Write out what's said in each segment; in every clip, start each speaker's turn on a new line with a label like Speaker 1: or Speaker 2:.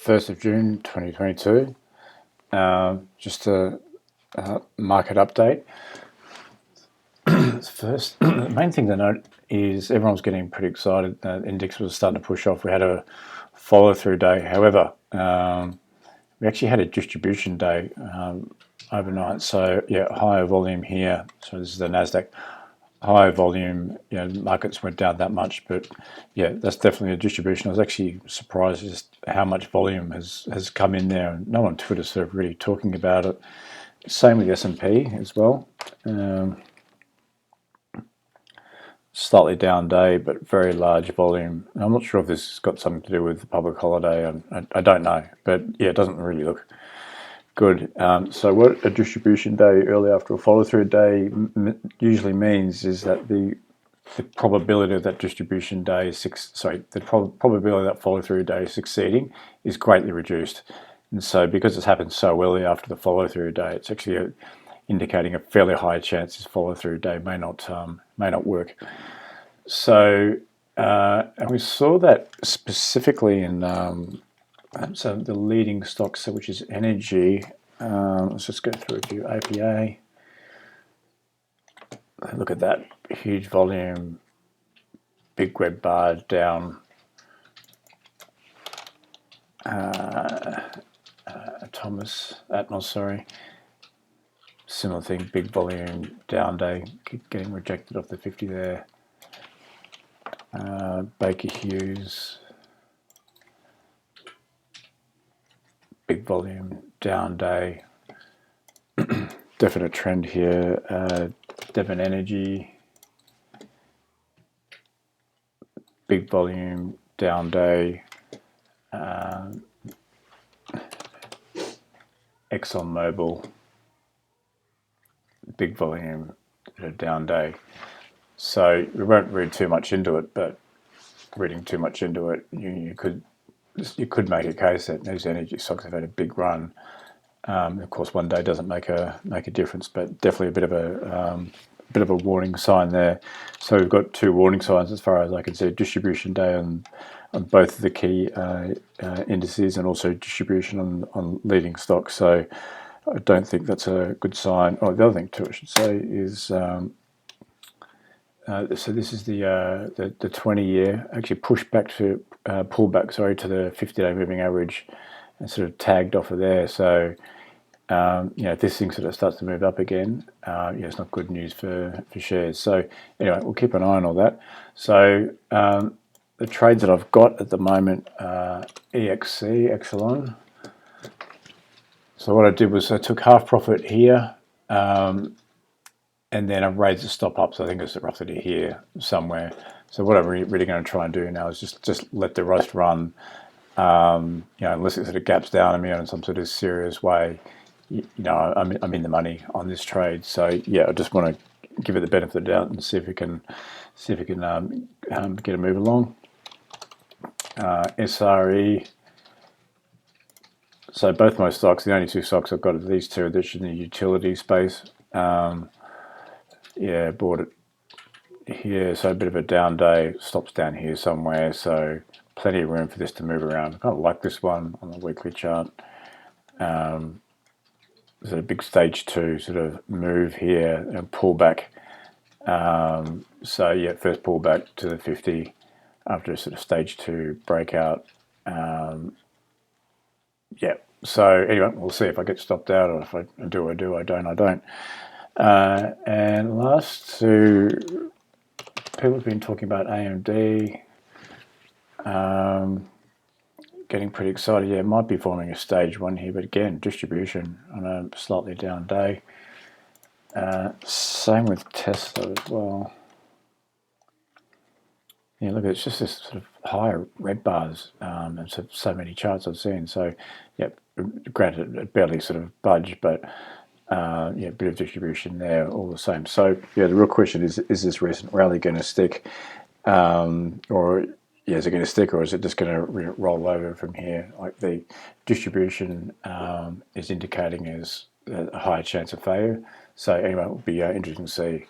Speaker 1: 1st of June 2022. Just a market update. First, the main thing to note is everyone's getting pretty excited. The index was starting to push off. We had a follow-through day. However, we actually had a distribution day overnight. So yeah, higher volume here. So this is the NASDAQ. Higher volume, markets went down that much, but yeah, that's definitely a distribution. I was actually surprised just how much volume has come in there, and no one on Twitter sort of really talking about it. Same with S&P as well. Slightly down day, but very large volume. I'm not sure if this has got something to do with the public holiday. I don't know, but yeah, it doesn't really look good. So what a distribution day early after a follow-through day usually means is that the probability of that distribution day probability of that follow-through day succeeding is greatly reduced. And so because it's happened so early after the follow-through day, it's actually indicating a fairly high chance this follow-through day may not work. So and we saw that specifically in so the leading stocks, which is energy. Let's just go through a few APA. Look at that huge volume, big red bar down. Atmos, sorry. Similar thing, big volume down day, getting rejected off the 50 there. Baker Hughes. Big volume down day. Definite trend here. Devon Energy. Big volume down day. ExxonMobil. Big volume down day. So we won't read too much into it, but reading too much into it, you could make a case that these energy stocks have had a big run. Of course, one day doesn't make a difference, but definitely a bit of a warning sign there. So we've got two warning signs as far as I can see: distribution day on both of the key indices, and also distribution on leading stocks. So I don't think that's a good sign. Oh, the other thing too, I should say, is so this is the 20-year actually pushed back to pull back to the 50-day moving average and sort of tagged off of there. So if this thing sort of starts to move up again, it's not good news for shares. So anyway, we'll keep an eye on all that. So the trades that I've got at the moment, EXC, Exelon. So what I did was I took half profit here, and then I've raised the stop up, so I think it's roughly to here somewhere. So what I'm really going to try and do now is just let the rest run, unless it sort of gaps down on me in some sort of serious way. I'm in the money on this trade. So yeah, I just want to give it the benefit of the doubt and see if we can get a move along. SRE. So both my stocks, the only two stocks I've got are these two, which in the utility space. Yeah, bought it here, so a bit of a down day, stops down here somewhere, so plenty of room for this to move around. I kind of like this one on the weekly chart. There's a big stage 2 sort of move here and pull back. So yeah, first pull back to the 50 after a sort of stage 2 breakout. Yeah, so anyway, we'll see if I get stopped out, or if I do, I do, I don't. And last two, people have been talking about AMD, getting pretty excited. Yeah, it might be forming a stage 1 here, but again, distribution on a slightly down day. Same with Tesla as well. Yeah, look, it's just this sort of higher red bars, and so many charts I've seen. So, yeah, granted, it barely sort of budged, but yeah, a bit of distribution there, all the same. So, yeah, the real question is this recent rally going to stick, or yeah, is it going to stick, or is it just going to roll over from here? Like the distribution is indicating as a higher chance of failure. So anyway, it will be interesting to see,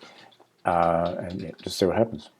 Speaker 1: and yeah, just see what happens.